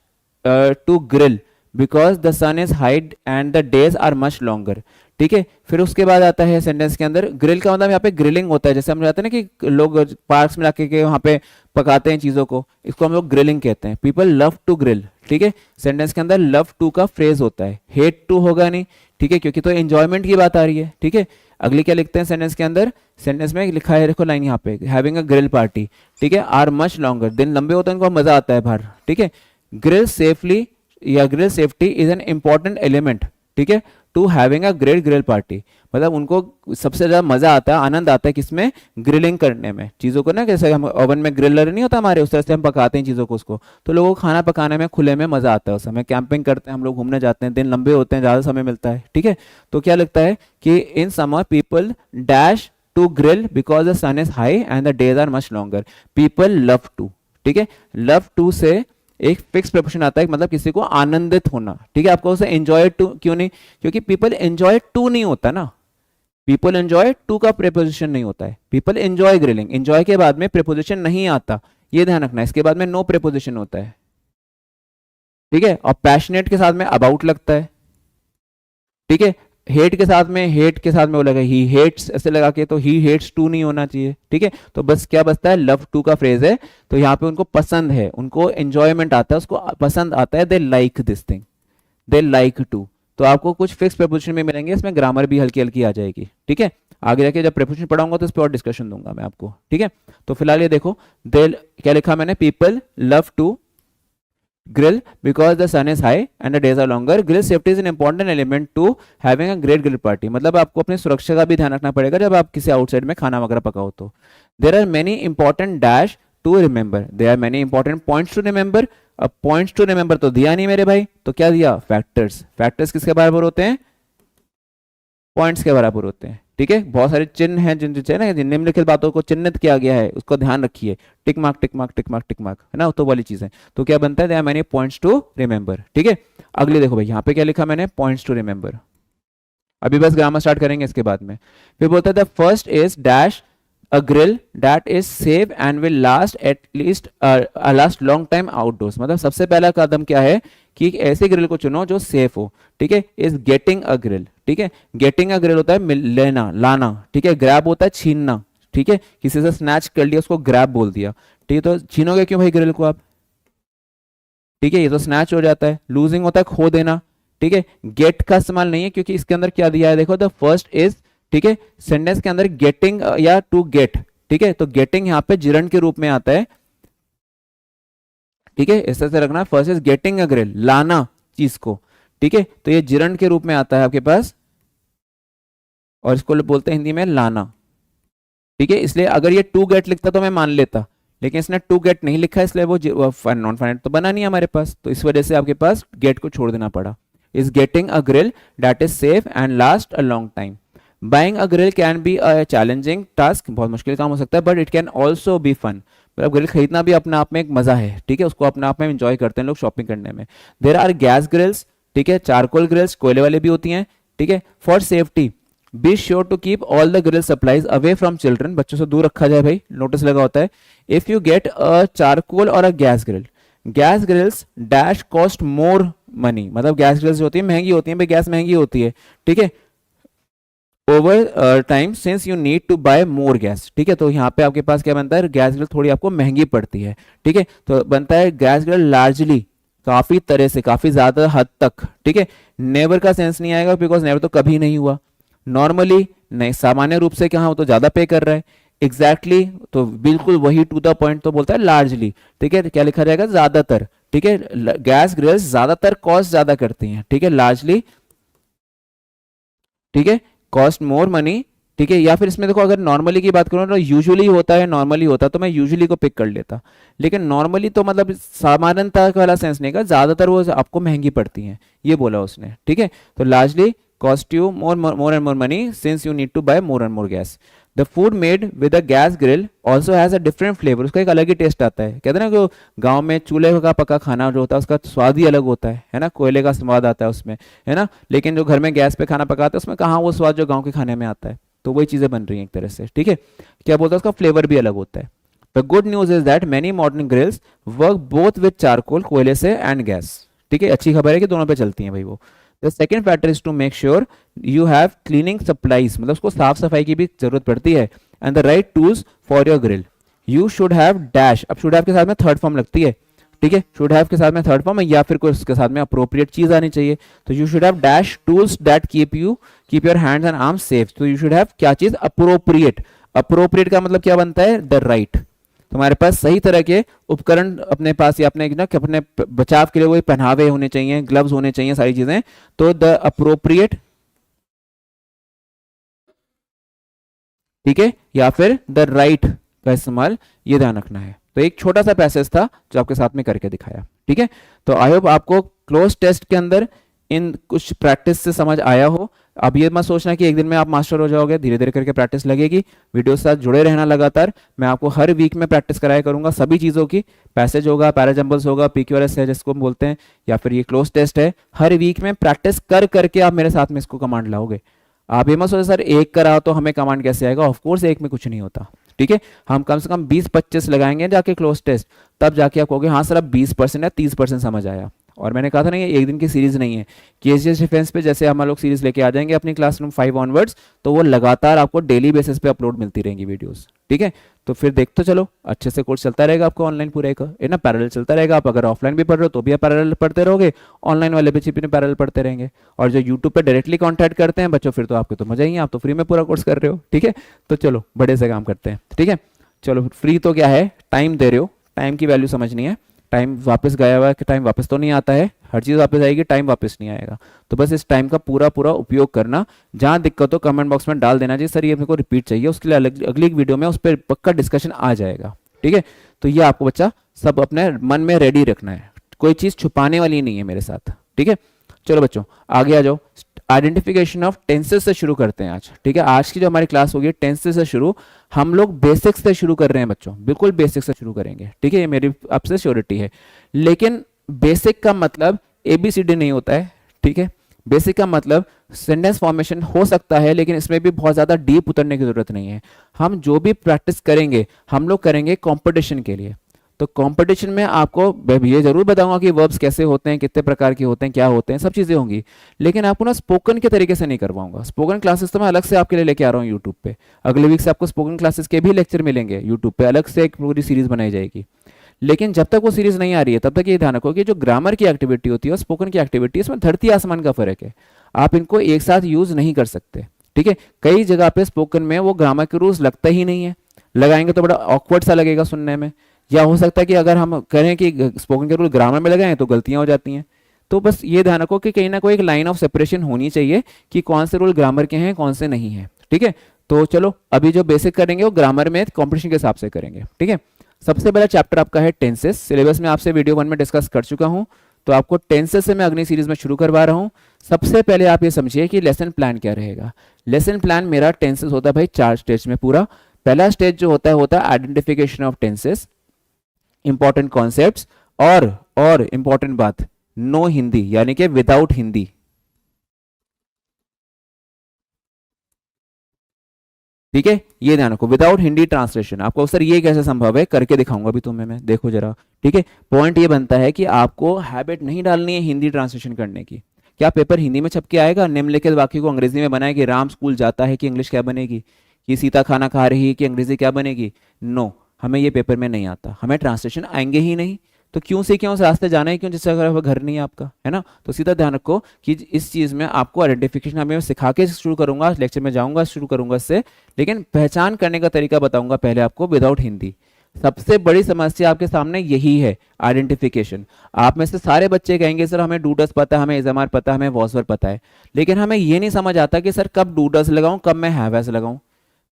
to grill because the sun is high and the days are much longer. ठीक है। फिर उसके बाद आता है सेंटेंस के अंदर ग्रिल का मतलब यहाँ पे ग्रिलिंग होता है, जैसे हम जाते हैं ना कि लोग पार्क्स में जाके के वहाँ पे पकाते हैं चीज़ों को, इसको हम लोग ग्रिलिंग कहते हैं। पीपल लव टू ग्रिल, ठीक है। सेंटेंस के अंदर लव टू का फ्रेज होता है, हेट टू होगा नहीं, ठीक है, क्योंकि तो एंजॉयमेंट की बात आ रही है, ठीक है। अगली क्या लिखते हैं सेंटेंस के अंदर, सेंटेंस में लिखा है, देखो लाइन यहाँ पे, हैविंग अ ग्रिल पार्टी, ठीक है, आर मच लॉन्गर, दिन लंबे होते हैं, उनको मजा आता है बाहर, ठीक है। ग्रिल सेफली या grill safety is an important element, ठीक है, to having a great grill party, मतलब उनको सबसे ज्यादा मजा आता है, आनंद आता है किसमें, ग्रिलिंग करने में, चीजों को ना, जैसे हम ओवन में ग्रिलर नहीं होता हमारे, उस तरह से हम पकाते हैं चीजों को उसको, तो लोगों को खाना पकाने में खुले में मजा आता है, उस समय कैंपिंग करते हैं हम लोग, घूमने जाते हैं, दिन लंबे होते हैं, ज्यादा समय मिलता है, ठीक है। तो क्या लगता है कि in summer people dash to grill because the sun is high and the days are much longer, people love to, ठीक है। लव टू से एक फिक्स प्रीपोजिशन आता है, मतलब किसी को आनंदित होना, ठीक है। आपको उसे एंजॉय टू क्यों नहीं, क्योंकि पीपल एंजॉय टू नहीं होता ना, पीपल एंजॉय टू का प्रीपोजिशन नहीं होता है, पीपल एंजॉय ग्रिलिंग, एंजॉय के बाद में प्रीपोजिशन नहीं आता, ये ध्यान रखना है, इसके बाद में नो प्रीपोजिशन होता है, ठीक है। और पैशनेट के साथ में अबाउट लगता है, ठीक है। हेट के साथ में, हेट के साथ में वो लगा ही हेट्स ऐसे लगा के, तो ही हेट्स टू नहीं होना चाहिए, ठीक है। तो बस क्या बचता है, लव टू का फ्रेज है, तो यहाँ पे उनको पसंद है, उनको एंजॉयमेंट आता है, उसको पसंद आता है, they like this thing, they like to. तो आपको कुछ फिक्स प्रीपोजिशन में मिलेंगे, इसमें ग्रामर भी हल्की हल्की आ जाएगी, ठीक है। आगे जाके जब प्रीपोजिशन पढ़ाऊंगा तो इस पर और डिस्कशन दूंगा मैं आपको, ठीक है। तो फिलहाल ये देखो, दे क्या लिखा मैंने, people love to grill because the sun is high and the days are longer. Grill safety is an important element to having a great grill party. मतलब आपको अपनी सुरक्षा का भी ध्यान रखना पड़ेगा जब आप किसी आउटसाइड में खाना वगैरह पकाओ तो। There are many important dash to remember. There are many important points to remember. अब points to remember तो दिया नहीं मेरे भाई, तो क्या दिया, factors. Factors किसके बराबर होते हैं, पॉइंट्स के बराबर होते हैं, ठीक है। बहुत सारे चिन्ह हैं जिन ना, जिन निम्नलिखित बातों को चिन्हित किया गया है उसको ध्यान रखिए, tick mark tick mark tick mark tick mark, है ना, तो वाली चीजें। तो क्या बनता है, there are many points to remember, ठीक है। अगले देखो भाई, यहाँ पे क्या लिखा मैंने, पॉइंट्स टू रिमेंबर। अभी बस ग्रामर स्टार्ट करेंगे इसके बाद में। फिर बोलता है the first is dash a grill that is safe and will last at least last long time outdoors, मतलब सबसे पहला कदम क्या है कि एक ऐसे ग्रिल को चुनो जो सेफ हो, ठीक है। इज गेटिंग अ ग्रिल, ठीक है, गेटिंग अ ग्रिल होता है लेना लाना, ठीक है। ग्रैब होता है छीनना, ठीक है, किसी से स्नैच कर लिया उसको ग्रैब बोल दिया, ठीक है। तो छीनोगे क्यों भाई ग्रिल को आप, ठीक है, ये तो स्नैच हो जाता है। लूजिंग होता है खो देना, ठीक है। गेट का इस्तेमाल नहीं है क्योंकि इसके अंदर क्या दिया है, देखो द फर्स्ट इज, ठीक है, सेंटेंस के अंदर गेटिंग या टू गेट, ठीक है, तो गेटिंग यहाँ पे जिरंड के रूप में आता है, ठीक है, इस तरह से रखना, first is getting a grill, लाना चीज को, ठीक है, तो ये जिरंड के रूप में आता है आपके पास, और इसको बोलते हैं हिंदी में लाना, ठीक है। इसलिए अगर ये टू गेट लिखता तो मैं मान लेता, लेकिन इसने टू गेट नहीं लिखा, इसलिए वो नॉन फाइनाइट तो बना नहीं हमारे पास, तो इस वजह से आपके पास गेट को छोड़ देना पड़ा। Is getting a grill that is safe and last a long time. Buying a grill can be a challenging task, बहुत मुश्किल काम हो सकता है, but it can also be fun, मतलब ग्रिल खरीदना भी अपने आप में एक मजा है, ठीक है, उसको अपने आप में एंजॉय करते हैं लोग शॉपिंग करने में। देयर आर गैस ग्रिल्स, ठीक है, चारकोल ग्रिल्स कोयले वाले भी होती हैं, ठीक है। For safety be sure to keep all the grill supplies away from children, बच्चों से दूर रखा जाए भाई, नोटिस लगा होता है। If you get a charcoal और a gas grill, gas grills dash cost more money, मतलब गैस ग्रिल्स होती है महंगी होती है भाई, गैस महंगी होती है, ठीक है, over time since you need to buy more gas, ठीक है। तो यहाँ पे आपके पास क्या बनता है, गैस ग्रिल थोड़ी आपको महंगी पड़ती है, ठीक है, तो बनता है गैस ग्रिल लार्जली, काफी तरह से, काफी ज्यादा हद तक, ठीक है। नेवर का सेंस नहीं आएगा बिकॉज नेवर तो कभी नहीं हुआ, नॉर्मली नहीं, सामान्य रूप से क्या हो तो ज्यादा पे कर रहा है, एग्जैक्टली तो बिल्कुल वही टू द पॉइंट तो बोलता है लार्जली, ठीक है, क्या लिखा जाएगा, ज्यादातर, ठीक है। गैस ग्रिल्स ज्यादातर कॉस्ट ज्यादा करती हैं, ठीक है, लार्जली, ठीक है, कॉस्ट मोर मनी, ठीक है। या फिर इसमें देखो अगर नॉर्मली की बात करूं तो यूजुअली होता है, नॉर्मली होता तो मैं यूजुअली को पिक कर लेता, लेकिन नॉर्मली तो मतलब सामान्यता वाला सेंस नहीं का, ज्यादातर वो आपको महंगी पड़ती हैं, ये बोला उसने, ठीक है। तो largely cost you more and more money since you need to buy more and more gas. The food made with a gas grill also has a different flavour, उसका एक अलग ही टेस्ट आता है, कहते हैं ना कि गांव में चूल्हे का पका खाना जो होता है उसका स्वाद ही अलग होता है ना, कोयले का स्वाद आता है उसमें, है ना, लेकिन जो घर में गैस पे खाना पकाते हैं उसमें कहाँ वो स्वाद जो गाँव के खाने में आता है, तो वही चीजें बन रही हैं एक तरह से, ठीक है। क्या बोलते हैं, उसका फ्लेवर भी अलग होता है। The good news is that many modern grills work both with charcoal, कोयले से, एंड गैस, ठीक है, अच्छी खबर है कि दोनों पे चलती हैं भाई वो। The second factor is to make sure you have cleaning supplies, मतलब उसको साफ सफाई की भी जरूरत पड़ती है, and the right tools for your grill. You should have dash, अब शुड हैव के साथ में थर्ड फॉर्म लगती है, ठीक है, शुड हैव के साथ में थर्ड फॉर्म है या फिर कोई उसके साथ में अप्रोप्रिएट चीज आनी चाहिए। तो you should have dash tools that keep your hands and arms safe. तो यू शुड हैव क्या चीज, अप्रोप्रिएट। अप्रोप्रिएट का मतलब क्या बनता है, द राइट। तुम्हारे पास सही तरह के उपकरण अपने पास या अपने ना अपने बचाव के लिए वही पहनावे होने चाहिए, ग्लव्स होने चाहिए, सारी चीजें। तो द अप्रोप्रिएट, ठीक है, या फिर द राइट का इस्तेमाल, ये ध्यान रखना है। तो एक छोटा सा पैसेज था जो आपके साथ में करके दिखाया, ठीक है। तो आई होप आपको क्लोज टेस्ट के अंदर इन कुछ प्रैक्टिस से समझ आया हो। अब ये मत सोचना कि एक दिन में आप मास्टर हो जाओगे, धीरे धीरे करके प्रैक्टिस लगेगी। वीडियो के साथ जुड़े रहना लगातार, मैं आपको हर वीक में प्रैक्टिस कराया करूंगा सभी चीज़ों की। पैसेज होगा, पैराजंबल्स होगा, PQRS है जिसको हम बोलते हैं, या फिर ये क्लोज टेस्ट है। हर वीक में प्रैक्टिस कर करके आप मेरे साथ में इसको कमांड लाओगे। आप ये मत सोचो सर एक करा तो हमें कमांड कैसे आएगा, ऑफकोर्स एक में कुछ नहीं होता, ठीक है। हम कम से कम 20-25 लगाएंगे जाके क्लोज टेस्ट, तब जाके आप कहोगे हाँ सर अब 20% या 30% समझ आया। और मैंने कहा था ना ये एक दिन की सीरीज नहीं है। केजीएस डिफेंस पे जैसे हम लोग सीरीज लेके आ जाएंगे अपनी क्लासरूम 5 ऑनवर्ड्स, तो वो लगातार आपको डेली बेसिस पे अपलोड मिलती रहेंगी वीडियोस, ठीक है। तो फिर देख तो चलो, अच्छे से कोर्स चलता रहेगा आपको ऑनलाइन पूरे का, है ना, पैरेलल चलता रहेगा। आप अगर ऑफलाइन भी पढ़ रहे हो तो भी आप पैरेलल पढ़ते रहोगे, ऑनलाइन वाले भी पैरेलल पढ़ते रहेंगे। और जो यूट्यूब पे डायरेक्टली कॉन्टैक्ट करते हैं बच्चों, फिर तो आपको तो मजा ही है, आप तो फ्री में पूरा कोर्स कर रहे हो, ठीक है। तो चलो बड़े से काम करते हैं, ठीक है। चलो फ्री तो क्या है, टाइम दे रहे हो, टाइम की वैल्यू समझनी है। टाइम वापस गया हुआ है कि टाइम वापस तो नहीं आता है, हर चीज़ वापस आएगी, टाइम वापस नहीं आएगा। तो बस इस टाइम का पूरा पूरा उपयोग करना। जहाँ दिक्कत हो कमेंट बॉक्स में डाल देना चाहिए सर ये मेरे को रिपीट चाहिए, उसके लिए अगली वीडियो में उस पर पक्का डिस्कशन आ जाएगा, ठीक है। तो ये आपको बच्चा सब अपने मन में रेडी रखना है, कोई चीज़ छुपाने वाली नहीं है मेरे साथ, ठीक है। चलो बच्चों आगे आ जाओ। आइडेंटिफिकेशन ऑफ टेंसेस से शुरू करते हैं आज, ठीक है। आज की जो हमारी क्लास होगी टेंसेस से शुरू, हम लोग बेसिक्स से शुरू कर रहे हैं बच्चों, बिल्कुल बेसिक्स से शुरू करेंगे, ठीक है। ये मेरी आपसे श्योरिटी है। लेकिन बेसिक का मतलब ABCD नहीं होता है, ठीक है। बेसिक का मतलब सेंटेंस फॉर्मेशन हो सकता है, लेकिन इसमें भी बहुत ज़्यादा डीप उतरने की जरूरत नहीं है। हम जो भी प्रैक्टिस करेंगे हम लोग करेंगे कंपटीशन के लिए। तो कंपटीशन में आपको ये जरूर बताऊंगा कि वर्ब्स कैसे होते हैं, कितने प्रकार के होते हैं, क्या होते हैं, सब चीज़ें होंगी। लेकिन आपको ना स्पोकन के तरीके से नहीं करवाऊंगा। स्पोकन क्लासेस तो मैं अलग से आपके लिए लेके आ रहा हूँ यूट्यूब पे। अगले वीक से आपको स्पोकन क्लासेस के भी लेक्चर मिलेंगे यूट्यूब पे, अलग से एक पूरी सीरीज बनाई जाएगी। लेकिन जब तक वो सीरीज नहीं आ रही है तब तक ये ध्यान रखो कि जो ग्रामर की एक्टिविटी होती है और स्पोकन की एक्टिविटी, इसमें धरती आसमान का फर्क है। आप इनको एक साथ यूज नहीं कर सकते, ठीक है। कई जगह पे स्पोकन में वो ग्रामर के रूल्स लगता ही नहीं है, लगाएंगे तो बड़ा ऑकवर्ड सा लगेगा सुनने में। या हो सकता है कि अगर हम करें कि स्पोकन के रूल ग्रामर में लगाएं तो गलतियां हो जाती हैं। तो बस ये ध्यान रखो कि कहीं ना कोई एक लाइन ऑफ सेपरेशन होनी चाहिए कि कौन से रूल ग्रामर के हैं कौन से नहीं है, ठीक है। तो चलो अभी जो बेसिक करेंगे वो ग्रामर में कॉम्पिटिशन के हिसाब से करेंगे, ठीक है। सबसे पहला चैप्टर आपका है टेंसेस। सिलेबस में आपसे वीडियो 1 में डिस्कस कर चुका हूं, तो आपको टेंसेस से मैं अगली सीरीज में शुरू करवा रहा हूं। सबसे पहले आप ये समझिए कि लेसन प्लान क्या रहेगा। लेसन प्लान मेरा टेंसेस होता है भाई 4 स्टेज में पूरा। पहला स्टेज जो होता है identification of tenses, important concepts, और इंपॉर्टेंट बात नो हिंदी, यानी कि विदाउट हिंदी, ठीक है। ये ध्यान रखो, विदाउट हिंदी ट्रांसलेशन। आपको सर ये कैसे संभव है, करके दिखाऊंगा अभी तुम्हें मैं, देखो जरा, ठीक है। पॉइंट ये बनता है कि आपको हैबिट नहीं डालनी है हिंदी ट्रांसलेशन करने की। क्या पेपर हिंदी में छप के आएगा, निम्नलिखित वाक्य को अंग्रेजी में बनाए कि राम स्कूल जाता है कि इंग्लिश क्या बनेगी, कि सीता खाना खा रही है कि अंग्रेजी क्या बनेगी? नो, हमें ये पेपर में नहीं आता, हमें ट्रांसलेशन आएंगे ही नहीं। तो क्यों से क्यों उस रास्ते जाना है क्यों जिससे अगर घर नहीं है आपका, है ना। तो सीधा ध्यान रखो कि इस चीज़ में आपको आइडेंटिफिकेशन हमें सिखा के शुरू करूंगा, लेक्चर में जाऊंगा शुरू करूंगा इससे, लेकिन पहचान करने का तरीका बताऊंगा पहले आपको विदाउट हिंदी। सबसे बड़ी समस्या आपके सामने यही है, आइडेंटिफिकेशन। आप में से सारे बच्चे कहेंगे सर हमें डूडस पता है, हमें इज़मार पता है, हमें वॉसवर पता है, लेकिन हमें ये नहीं समझ आता कि सर कब डूडस लगाऊं, कब मैं हैवस लगाऊं,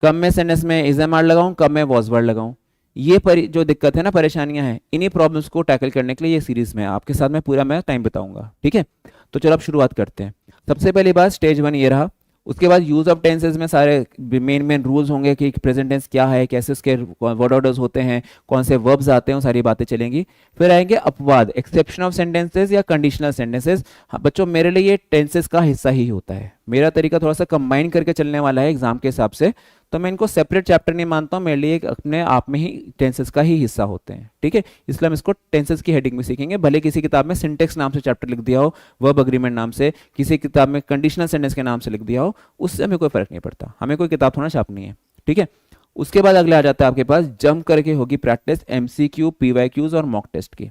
कब मैं सेंटेंस में इज़मार लगाऊं, कब मैं वॉसवर लगाऊं। ये जो दिक्कत है ना, परेशानियां हैं, इन्हीं प्रॉब्लम्स को टैकल करने के लिए ये सीरीज में आपके साथ में पूरा मैं टाइम बताऊंगा, ठीक है। तो चलो अब शुरुआत करते हैं। सबसे पहली बात स्टेज 1 ये रहा। उसके बाद यूज ऑफ टेंसेज में सारे मेन रूल्स होंगे कि प्रेजेंट टेंस क्या है, कैसे उसके वर्ड ऑर्डर्स होते हैं, कौन से वर्ब्स आते हैं, सारी बातें चलेंगी। फिर आएंगे अपवाद, एक्सेप्शन ऑफ सेंटेंसेज या कंडीशनल सेंटेंसेज। हाँ बच्चों, मेरे लिए ये टेंसेज का हिस्सा ही होता है, मेरा तरीका थोड़ा सा कंबाइन करके चलने वाला है एग्जाम के हिसाब से, तो मैं इनको सेपरेट चैप्टर नहीं मानता हूँ, मेरे लिए एक अपने आप में ही टेंसेस का ही हिस्सा होते हैं, ठीक है। इसलिए हम इसको टेंसेस की हेडिंग में सीखेंगे, भले किसी किताब में सिंटेक्स नाम से चैप्टर लिख दिया हो, वर्ब अग्रीमेंट नाम से, किसी किताब में कंडीशनल सेंटेंस के नाम से लिख दिया हो, उससे हमें कोई फर्क नहीं पड़ता, हमें कोई किताब थोड़ा छापनी है, ठीक है। उसके बाद अगले आ जाता है आपके पास जंप करके होगी प्रैक्टिस एमसीक्यू, पीवाईक्यूज और मॉक टेस्ट की,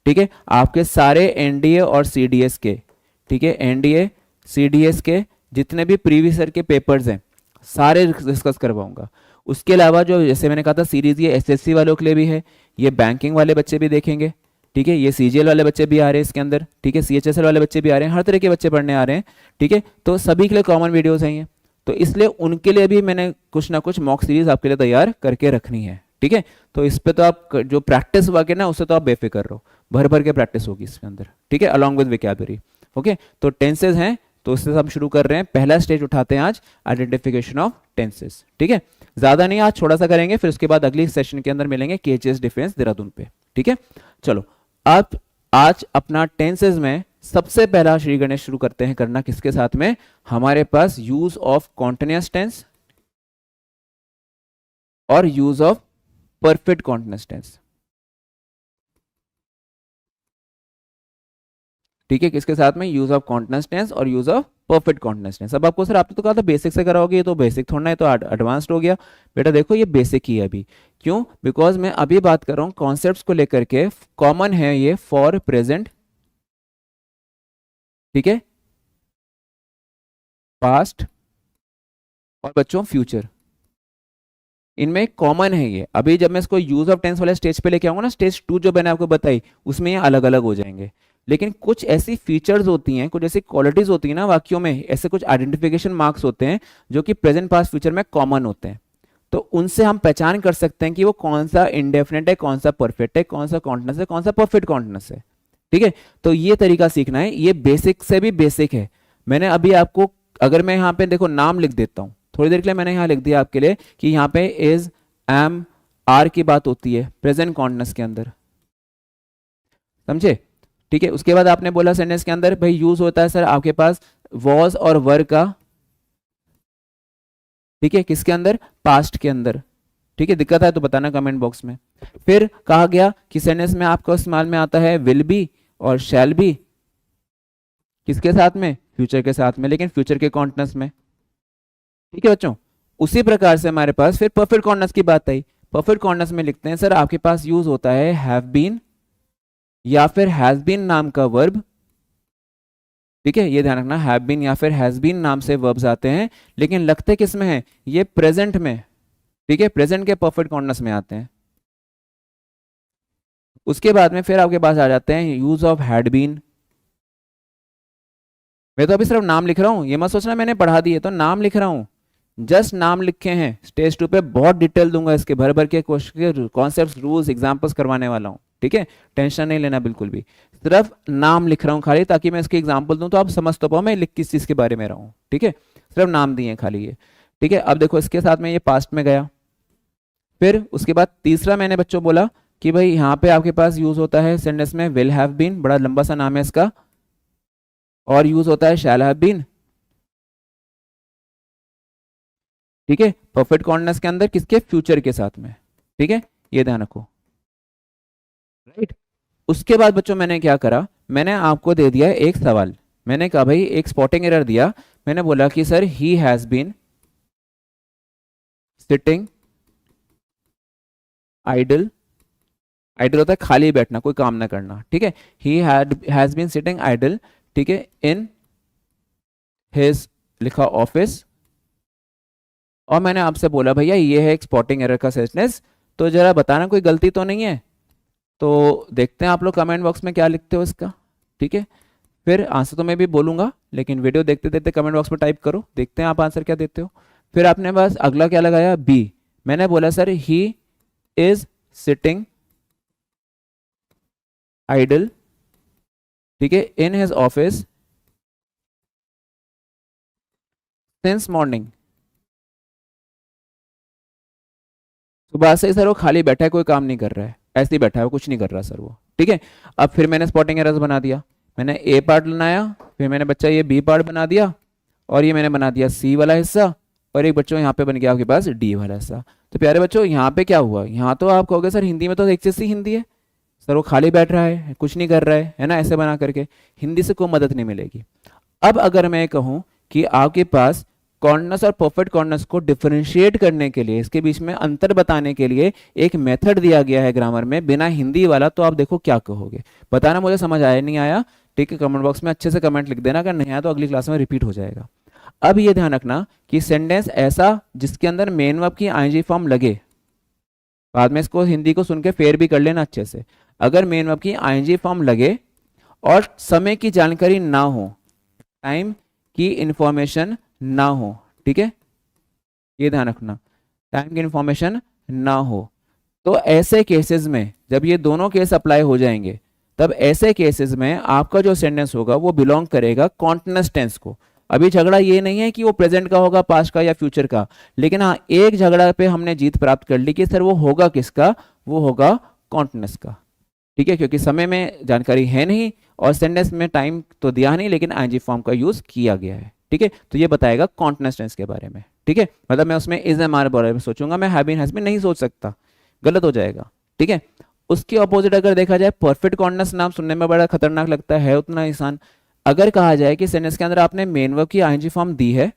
ठीक है। आपके सारे एनडीए और सीडीएस के, ठीक है, एनडीए सीडीएस के जितने भी प्रीवियस ईयर के पेपर्स हैं सारे डिस्कस करवाऊंगा। उसके अलावा जो जैसे मैंने कहा था सीरीज ये एसएससी वालों के लिए भी है, ये बैंकिंग वाले बच्चे भी देखेंगे, ठीक है, ये सीजीएल वाले बच्चे भी आ रहे हैं इसके अंदर, ठीक है, सीएचएसएल वाले बच्चे भी आ रहे हैं, हर तरह के बच्चे पढ़ने आ रहे हैं, ठीक है। तो सभी के लिए कॉमन वीडियोस हैं ये, तो इसलिए उनके लिए भी मैंने कुछ ना कुछ मॉक सीरीज आपके लिए तैयार करके रखनी है, ठीक है। तो इस पे तो आप जो प्रैक्टिस वाके ना उससे तो आप बेफिक्र रहो, भर भर के प्रैक्टिस होगी इसके अंदर, ठीक है, अलॉन्ग विद वोकैबुलरी, ओके। तो टेंसेज हैं, तो इससे हम शुरू कर रहे हैं, पहला स्टेज उठाते हैं आज आइडेंटिफिकेशन ऑफ टेंसेस, ठीक है। ज्यादा नहीं, आज थोड़ा सा करेंगे, फिर उसके बाद अगली सेशन के अंदर मिलेंगे केजीएस डिफेंस देहरादून पे, ठीक है। चलो अब आज अपना टेंसेज में सबसे पहला श्री गणेश शुरू करते हैं करना किसके साथ में, हमारे पास यूज ऑफ कॉन्टिन्यूअस टेंस और use of perfect continuous tense, ठीक है, किसके साथ में, यूज ऑफ कॉन्टिन्यूअस टेंस और use of perfect continuous tense. अब आपको सर आपने तो कहा था बेसिक से कराओगे, ये तो बेसिक थोड़ा ना है, तो एडवांस्ड हो गया बेटा, देखो ये बेसिक ही है अभी, क्यों, बिकॉज मैं अभी बात कर रहा हूं कॉन्सेप्ट्स को लेकर के, कॉमन है ये फॉर प्रेजेंट, ठीक है, पास्ट और बच्चों फ्यूचर, इनमें कॉमन है ये। अभी जब मैं इसको यूज ऑफ टेंस वाले स्टेज पे लेके आऊंगा ना, स्टेज 2 जो मैंने आपको बताई, उसमें ये अलग अलग हो जाएंगे, लेकिन कुछ ऐसी फीचर्स होती हैं, कुछ ऐसी क्वालिटीज होती हैं ना वाक्यों में, ऐसे कुछ आइडेंटिफिकेशन मार्क्स होते हैं जो कि प्रेजेंट पास्ट फ्यूचर में कॉमन होते हैं, तो उनसे हम पहचान कर सकते हैं कि वो कौन सा इंडेफिनिट है, कौन सा परफेक्ट है, कौन सा कॉन्टिन्यूअस है, कौन सा परफेक्ट कॉन्टिन्यूअस है, ठीक है। तो ये तरीका सीखना है, ये बेसिक से भी बेसिक है। मैंने अभी आपको, अगर मैं यहाँ पे देखो नाम लिख देता हूँ थोड़ी देर के लिए, मैंने यहाँ लिख दिया आपके लिए कि यहाँ पे इज, एम, आर की बात होती है प्रेजेंट कॉन्टिन्यूअस के अंदर, समझे, ठीक है। उसके बाद आपने बोला सेंटेंस के अंदर भाई यूज होता है सर आपके पास वॉज और वर का, ठीक है, किसके अंदर, पास्ट के अंदर, ठीक है, दिक्कत है तो बताना कमेंट बॉक्स में। फिर कहा गया कि सेंटेंस में आपको इस्तेमाल में आता है विल बी और शैल बी, किसके साथ में, फ्यूचर के साथ में, लेकिन फ्यूचर के कॉन्टिन्यूअस में, ठीक है बच्चों। उसी प्रकार से हमारे पास फिर परफेक्ट कॉन्टिन्यूअस की बात आई, परफेक्ट कॉन्टिन्यूअस में लिखते हैं सर आपके पास यूज होता है हैव बीन या फिर हैज बीन नाम का वर्ब, ठीक है, ये ध्यान रखना, हैव बीन या फिर हैज बीन नाम से वर्ब्स आते हैं, लेकिन लगते किस में हैं, ये प्रेजेंट में, ठीक है, प्रेजेंट के परफेक्ट कॉन्टिन्यूअस में आते हैं। उसके बाद में फिर आपके पास आ जाते हैं यूज ऑफ हैड बीन, मैं तो अभी सिर्फ नाम लिख रहा हूं, ये मत सोचना मैंने पढ़ा दिए, तो नाम लिख रहा हूं, जस्ट नाम लिखे हैं। स्टेज 2 पे बहुत डिटेल दूंगा इसके, भर भर के कॉन्सेप्ट्स, रूल्स, एग्जांपल्स करवाने वाला हूं, ठीक है, टेंशन नहीं लेना बिल्कुल भी, सिर्फ नाम लिख रहा हूं खाली, ताकि मैं इसके एग्जांपल दूं तो आप समझ तो पाओ मैं लिख किस चीज के बारे में रहा हूं, ठीक है, सिर्फ नाम दिए खाली ये, ठीक है। अब देखो इसके साथ में ये पास्ट में गया, फिर उसके बाद तीसरा मैंने बच्चों बोला कि भाई यहाँ पे आपके पास यूज होता है सेंटेंस में विल हैव बीन, बड़ा लंबा सा नाम है इसका, और यूज होता है शैल हैव बीन, ठीक है, परफेक्ट कॉन्टिन्यूअस के अंदर किसके, फ्यूचर के साथ में, ठीक है, ये ध्यान रखो, राइट। उसके बाद बच्चों मैंने क्या करा, मैंने आपको दे दिया एक सवाल, मैंने कहा भाई एक स्पॉटिंग एरर दिया, मैंने बोला कि sir he has been sitting idle, idle होता है खाली बैठना, कोई काम ना करना, ठीक है, he has been sitting idle, ठीक है, इन हिज लिखा ऑफिस, और मैंने आपसे बोला भैया ये है एक स्पॉटिंग एरर का सेंटेंस, तो जरा बताना कोई गलती तो नहीं है, तो देखते हैं आप लोग कमेंट बॉक्स में क्या लिखते हो इसका, ठीक है। फिर आंसर तो मैं भी बोलूंगा, लेकिन वीडियो देखते देखते कमेंट बॉक्स में टाइप करो, देखते हैं आप आंसर क्या देते हो। फिर आपने बस अगला क्या लगाया, बी, मैंने बोला sir he is sitting idle, ठीक है, इन हिज ऑफिस सिंस मॉर्निंग, सुबह से सर वो खाली बैठा है, कोई काम नहीं कर रहा है, ऐसे ही बैठा है, कुछ नहीं कर रहा सर वो, ठीक है। अब फिर मैंने स्पॉटिंग एरर्स बना दिया, मैंने ए पार्ट बनाया, फिर मैंने बच्चा ये बी पार्ट बना दिया, और ये मैंने बना दिया सी वाला हिस्सा, और एक बच्चों यहाँ पे बन गया आपके पास डी वाला हिस्सा। तो प्यारे बच्चों यहाँ पे क्या हुआ, यहाँ तो आप कहोगे सर हिंदी में तो एक जैसी हिंदी है सर, वो खाली बैठ रहा है कुछ नहीं कर रहा है ना, ऐसे बना करके हिंदी से कोई मदद नहीं मिलेगी। अब अगर मैं कहूँ कि आपके पास कॉर्नस और परफेक्ट कॉर्नस को डिफरेंशिएट करने के लिए, इसके बीच में अंतर बताने के लिए एक मेथड दिया गया है ग्रामर में बिना हिंदी वाला, तो आप देखो क्या कहोगे, बताना मुझे समझ आया नहीं आया। ठीक है, कमेंट बॉक्स में अच्छे से कमेंट लिख देना, अगर नहीं आया तो अगली क्लास में रिपीट हो जाएगा। अब ये ध्यान रखना कि सेंटेंस ऐसा जिसके अंदर मेन वर्ब की आईएनजी फॉर्म लगे, बाद में इसको हिंदी को सुन के फेर भी कर लेना अच्छे से, अगर मेन वर्ब की आईएनजी फॉर्म लगे और समय की जानकारी ना हो, टाइम की इंफॉर्मेशन ना हो, ठीक है, ये ध्यान रखना, टाइम की इंफॉर्मेशन ना हो, तो ऐसे केसेस में जब ये दोनों केस अप्लाई हो जाएंगे, तब ऐसे केसेस में आपका जो सेंटेंस होगा वो बिलोंग करेगा कॉन्टिन्यूअस टेंस को। अभी झगड़ा ये नहीं है कि वो प्रेजेंट का होगा, पास्ट का या फ्यूचर का, लेकिन हाँ एक झगड़ा पे हमने जीत प्राप्त कर ली कि सर वो होगा किसका, वो होगा कॉन्टिन्यूअस का। ठीक है, क्योंकि समय में जानकारी है नहीं और सेंटेंस में टाइम तो दिया नहीं, लेकिन आईएनजी फॉर्म का यूज किया गया है। ठीक है, तो ये बताएगा कॉन्टिन्यूअस टेंस के बारे में। ठीक है, मतलब मैं उसमें इज एम आर बारे में सोचूंगा, मैं हैव बीन हैज बीन नहीं सोच सकता, गलत हो जाएगा। ठीक है, उसके ऑपोजिट अगर देखा जाए, परफेक्ट कॉन्टिन्यूअस नाम सुनने में बड़ा खतरनाक लगता है उतना आसान। अगर कहा जाए कि सेंटेंस के अंदर आपने मेन वर्ब की आईएनजी फॉर्म दी है,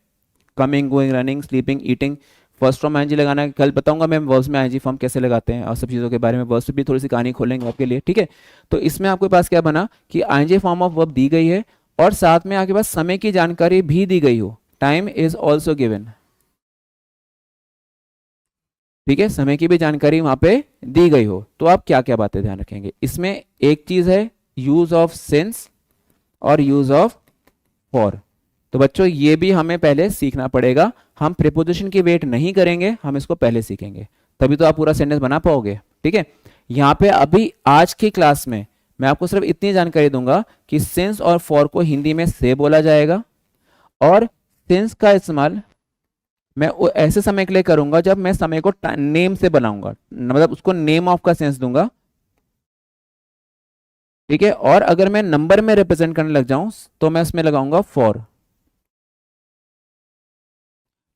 coming, going, running, sleeping, eating, first form ING लगाना, कल बताऊंगा मैं वर्ब्स में आईएनजी फॉर्म कैसे लगाते हैं और सब चीज़ों के बारे में, वर्ब्स भी थोड़ी सी कहानी खोलेंगे आपके लिए। ठीक है, तो इसमें आपके पास क्या बना कि आईएनजी फॉर्म ऑफ वर्ब दी गई है और साथ में आपके पास समय की जानकारी भी दी गई हो, टाइम इज ऑल्सो गिवन। ठीक है, समय की भी जानकारी वहां पे दी गई हो, तो आप क्या क्या बातें ध्यान रखेंगे इसमें। एक चीज है यूज ऑफ सिंस और यूज ऑफ फॉर। तो बच्चों ये भी हमें पहले सीखना पड़ेगा, हम प्रीपोजिशन की वेट नहीं करेंगे, हम इसको पहले सीखेंगे, तभी तो आप पूरा सेंटेंस बना पाओगे। ठीक है, यहाँ पे अभी आज की क्लास में मैं आपको सिर्फ इतनी जानकारी दूंगा कि सिंस और फॉर को हिंदी में से बोला जाएगा, और सिंस का इस्तेमाल मैं ऐसे समय के लिए करूंगा जब मैं समय को नेम से बनाऊंगा, मतलब उसको नेम ऑफ का सेंस दूंगा। ठीक है, और अगर मैं नंबर में रिप्रेजेंट करने लग जाऊं तो मैं इसमें लगाऊंगा फॉर।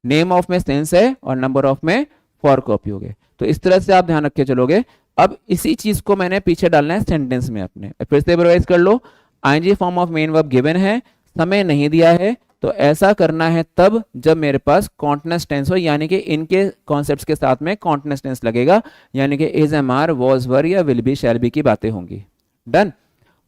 नेम ऑफ में सेंस है और नंबर ऑफ में फॉर का उपयोग है, तो इस तरह से आप ध्यान रख के चलोगे। अब इसी चीज को मैंने पीछे डालना है सेंटेंस में अपने, फिर से रिवाइज कर लो। ING form of main verb given है, समय नहीं दिया है, तो ऐसा करना है तब जब मेरे पास कॉन्टिन्यूअस टेंस हो, यानी कि इनके कॉन्सेप्ट्स के साथ में कॉन्टिन्यूअस टेंस लगेगा, यानी कि इज, एम आर, वॉज, वर या विल बी, शैल बी की बातें होंगी। डन।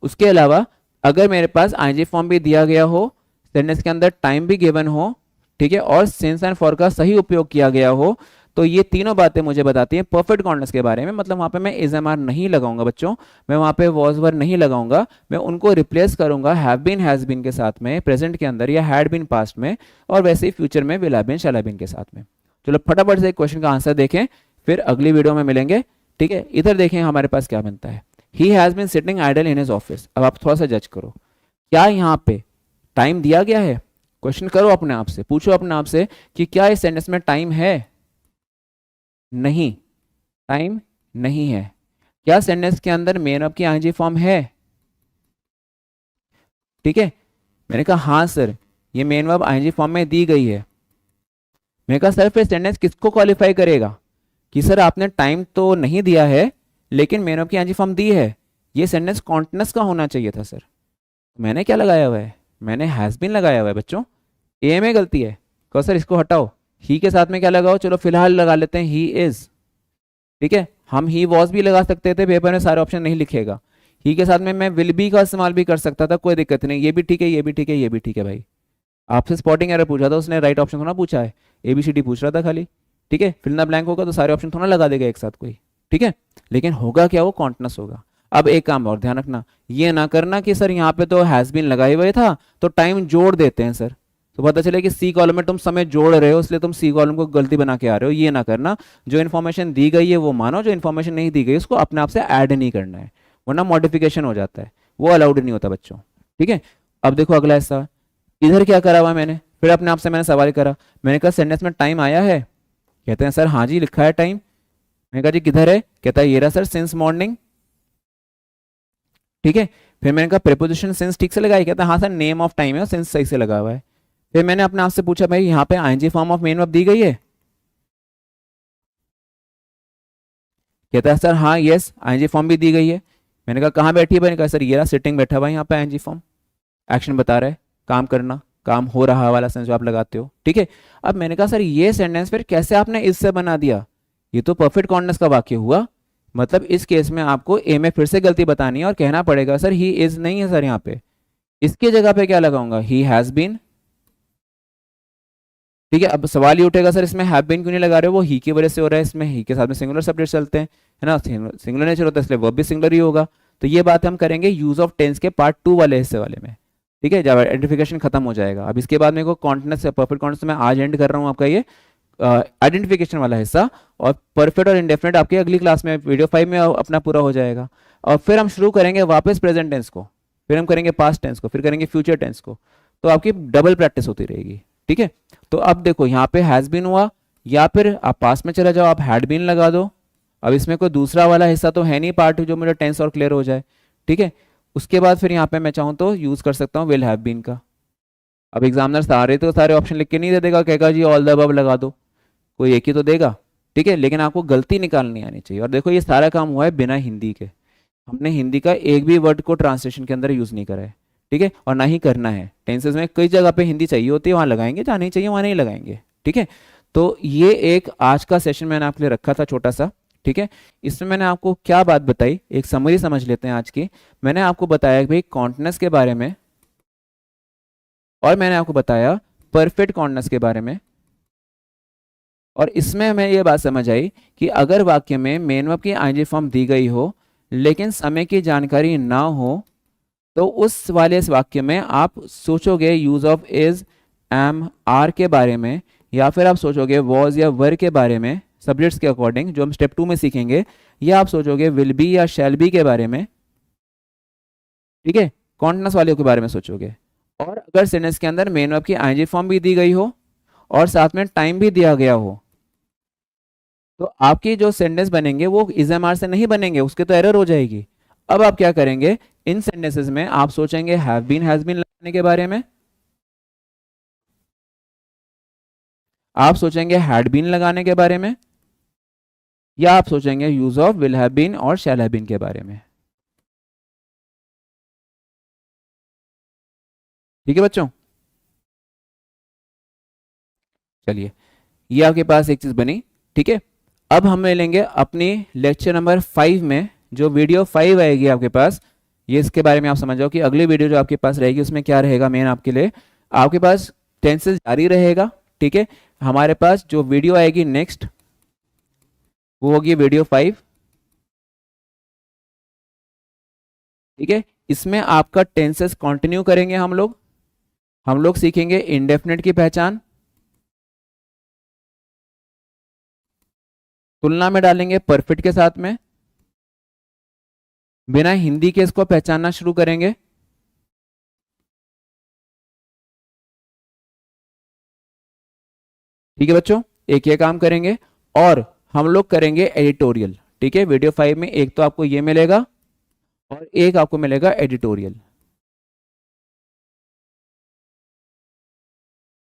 उसके अलावा अगर मेरे पास आईएनजी फॉर्म भी दिया गया हो, सेंटेंस के अंदर टाइम भी गिवन हो, ठीक है, और सिंस एंड फॉर का सही उपयोग किया गया हो, तो ये तीनों बातें मुझे बताती हैं परफेक्ट कॉन्टिन्यूअस के बारे में। मतलब वहां पे मैं इज, एम आर नहीं लगाऊंगा बच्चों, मैं वहां पे वॉज, वर नहीं लगाऊंगा, मैं उनको रिप्लेस करूंगा हैव बीन, हैज बीन के साथ में प्रेजेंट के अंदर, या हैड बीन पास्ट में, और वैसे ही फ्यूचर में will have been, shall have been के साथ में। चलो फटाफट से एक क्वेश्चन का आंसर देखें, फिर अगली वीडियो में मिलेंगे। ठीक है, इधर देखें हमारे पास क्या बनता है। He has been sitting idle in his office. अब आप थोड़ा सा जज करो, क्या यहाँ पे टाइम दिया गया है? क्वेश्चन करो अपने आप से, पूछो अपने आप से कि क्या इस सेंटेंस में टाइम है? नहीं, टाइम नहीं है। क्या सेंटेंस के अंदर मेन वर्ब की आईएनजी फॉर्म है? ठीक है, मैंने कहा हाँ सर, ये मेन वर्ब आईएनजी फॉर्म में दी गई है। मैंने कहा सर फिर सेंटेंस किसको क्वालिफाई करेगा कि सर आपने टाइम तो नहीं दिया है लेकिन मेन वर्ब की आईएनजी फॉर्म दी है, ये सेंटेंस कॉन्टिन्यूअस का होना चाहिए था सर। मैंने क्या लगाया हुआ है? मैंने हैज बीन लगाया हुआ है बच्चों, ए में गलती है। कहो सर इसको हटाओ, ही के साथ में क्या लगाओ? चलो फिलहाल लगा लेते हैं ही इज। ठीक है, हम ही वॉज भी लगा सकते थे, पेपर में सारे ऑप्शन नहीं लिखेगा। ही के साथ में मैं विल बी का इस्तेमाल भी कर सकता था, कोई दिक्कत नहीं, ये भी ठीक है, ये भी ठीक है, ये भी ठीक है भाई। आपसे स्पॉटिंग एरर पूछा था उसने, राइट ऑप्शन थोड़ा पूछा है, ABCD पूछ रहा था खाली। ठीक है, फिल इन द ब्लैंक होगा तो सारे ऑप्शन थोड़ा लगा देगा एक साथ कोई। ठीक है, लेकिन होगा क्या? वो कॉन्टिन्यूअस होगा। अब एक काम और ध्यान रखना, ये ना करना कि सर यहाँ पे तो हैज बीन लगाए हुए था तो टाइम जोड़ देते हैं सर, तो पता चले कि सी कॉलम में तुम समय जोड़ रहे हो इसलिए तुम सी कॉलम को गलती बना के आ रहे हो। ये ना करना, जो इन्फॉर्मेशन दी गई है वो मानो, जो इन्फॉर्मेशन नहीं दी गई उसको अपने आप से ऐड नहीं करना है, वरना मॉडिफिकेशन हो जाता है, वो अलाउड नहीं होता बच्चों। ठीक है, अब देखो अगला हिस्सा, इधर क्या करा हुआ मैंने, फिर अपने आप से मैंने सवाल करा, मैंने कहा सेंटेंस में टाइम आया है? कहते हैं सर हाँ जी लिखा है टाइम। मैंने कहा जी किधर है? कहता है ये रहा सर, सिंस मॉर्निंग। ठीक है, फिर मैंने कहा प्रीपोजिशन सिंस ठीक से लगाई? कहता है हाँ सर नेम ऑफ टाइम है, सिंस सही से लगा हुआ है। फिर मैंने अपने आप से पूछा भाई यहाँ पे ING form of main verb दी गई है? कहता है सर हाँ यस आईएनजी फॉर्म भी दी गई है। मैंने कहा कहाँ बैठी है? मैंने कहा सर ये रहा सिटिंग बैठा हुआ है यहाँ पे आईएनजी फॉर्म। एक्शन बता रहा है, काम करना, काम हो रहा वाला सेंस जो आप लगाते हो, ठीक है। अब मैंने कहा सर ये सेंटेंस फिर कैसे आपने इससे बना दिया? ये तो परफेक्ट कॉन्टिन्यूअस का वाक्य हुआ। मतलब इस केस में आपको ए में फिर से गलती बतानी है और कहना पड़ेगा सर ही इज नहीं है सर, यहाँ पे इसकी जगह पे क्या लगाऊंगा? He has been. ठीक है, अब सवाल ये उठेगा सर इसमें हैव बीन क्यों नहीं लगा रहे हो? वो ही की वजह से हो रहा है, इसमें ही के साथ में सिंगुलर सब्जेक्ट चलते हैं, है ना, सिंगुलर नेचर होता है इसलिए वर्ब भी सिंगुलर ही होगा। तो ये बात हम करेंगे यूज ऑफ टेंस के पार्ट 2 वाले हिस्से वाले में, ठीक है, जब आइडेंटिफिकेशन खत्म हो जाएगा। अब इसके बाद मेरे को कॉन्टिन्यूअस परफेक्ट कॉन्टिन्यूअस में आज एंड कर रहा हूँ आपका ये आइडेंटिफिकेशन वाला हिस्सा, और परफेक्ट और इंडेफिनिट आपकी अगली क्लास में वीडियो 5 में अपना पूरा हो जाएगा। और फिर हम शुरू करेंगे वापस प्रेजेंट टेंस को, फिर हम करेंगे पास्ट टेंस को, फिर करेंगे फ्यूचर टेंस को। तो आपकी डबल प्रैक्टिस होती रहेगी, ठीक है। तो अब देखो यहाँ पे हैज बीन हुआ, या फिर आप पास में चले जाओ, आप हैड बीन लगा दो। अब इसमें कोई दूसरा वाला हिस्सा तो है नहीं पार्ट जो मेरा टेंस और क्लियर हो जाए, ठीक है। उसके बाद फिर यहाँ पे मैं चाहूँ तो यूज कर सकता हूँ विल हैव बीन का। अब एग्जामिनर सारे तो सारे ऑप्शन लिख के नहीं दे देगा, कहेगा जी ऑल द अबव लगा दो, कोई एक ही तो देगा, ठीक है। लेकिन आपको गलती निकालनी आनी चाहिए। और देखो ये सारा काम हुआ है बिना हिंदी के, हमने हिंदी का एक भी वर्ड को ट्रांसलेशन के अंदर यूज नहीं करा है, ठीक है, और ना ही करना है। टेंसेस में कई जगह पे हिंदी चाहिए होती है, वहां लगाएंगे, जहाँ नहीं चाहिए वहां नहीं लगाएंगे, ठीक है। तो ये एक आज का सेशन मैंने आपके लिए रखा था छोटा सा, ठीक है। इसमें मैंने आपको क्या बात बताई, एक समरी समझ लेते हैं आज की। मैंने आपको बताया कि भाई कॉन्टिन्यूअस के बारे में, और मैंने आपको बताया परफेक्ट कॉन्टिन्यूअस के बारे में। और इसमें हमें ये बात समझ आई कि अगर वाक्य में मेन वर्ब की आईएनजी फॉर्म दी गई हो लेकिन समय की जानकारी ना हो, तो उस वाले इस वाक्य में आप सोचोगे use of is, am, are के बारे में, या फिर आप सोचोगे वॉज या वर के बारे में सब्जेक्ट्स के अकॉर्डिंग जो हम स्टेप 2 में सीखेंगे, या आप सोचोगे विल बी या शैल बी के बारे में, ठीक है, कॉन्टिन्यूअस वाले के बारे में सोचोगे। और अगर सेंटेंस के अंदर मेन वर्ब की आईएनजी फॉर्म भी दी गई हो और साथ में टाइम भी दिया गया हो, तो आपकी जो सेंटेंस बनेंगे वो इज एम आर से नहीं बनेंगे, उसके तो एरर हो जाएगी। अब आप क्या करेंगे, इन सेंटेंसेस में आप सोचेंगे हैव बीन हैज बीन लगाने के बारे में, आप सोचेंगे हैड बीन लगाने के बारे में, या आप सोचेंगे use of will have been और शैल हैव बीन के बारे में। ठीक है बच्चों, चलिए ये आपके पास एक चीज बनी, ठीक है। अब हम ले लेंगे अपनी लेक्चर नंबर 5 में जो वीडियो 5 आएगी आपके पास, ये इसके बारे में आप समझ जाओ कि अगली वीडियो जो आपके पास रहेगी उसमें क्या रहेगा। मेन आपके लिए आपके पास टेंसेस जारी रहेगा, ठीक है। हमारे पास जो वीडियो आएगी नेक्स्ट वो होगी वीडियो 5, ठीक है। इसमें आपका टेंसेस कंटिन्यू करेंगे हम लोग सीखेंगे इंडेफिनिट की पहचान, तुलना में डालेंगे परफेक्ट के साथ में, बिना हिंदी के इसको पहचानना शुरू करेंगे, ठीक है बच्चों। एक ये काम करेंगे और हम लोग करेंगे एडिटोरियल, ठीक है। वीडियो 5 में एक तो आपको ये मिलेगा और एक आपको मिलेगा एडिटोरियल,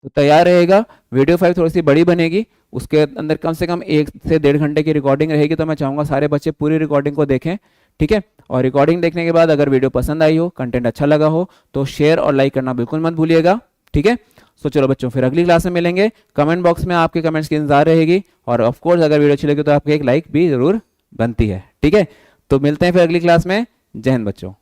तो तैयार रहेगा। वीडियो 5 थोड़ी सी बड़ी बनेगी, उसके अंदर कम से कम 1 से 1.5 घंटे की रिकॉर्डिंग रहेगी, तो मैं चाहूंगा सारे बच्चे पूरी रिकॉर्डिंग को देखें, ठीक है। और रिकॉर्डिंग देखने के बाद अगर वीडियो पसंद आई हो, कंटेंट अच्छा लगा हो, तो शेयर और लाइक करना बिल्कुल मत भूलिएगा, ठीक है। तो चलो बच्चों फिर अगली क्लास में मिलेंगे। कमेंट बॉक्स में आपके कमेंट्स की इंतजार रहेगी, और ऑफ कोर्स अगर वीडियो अच्छी लगी तो आपकी एक लाइक भी जरूर बनती है, ठीक है। तो मिलते हैं फिर अगली क्लास में। जय हिंद बच्चों।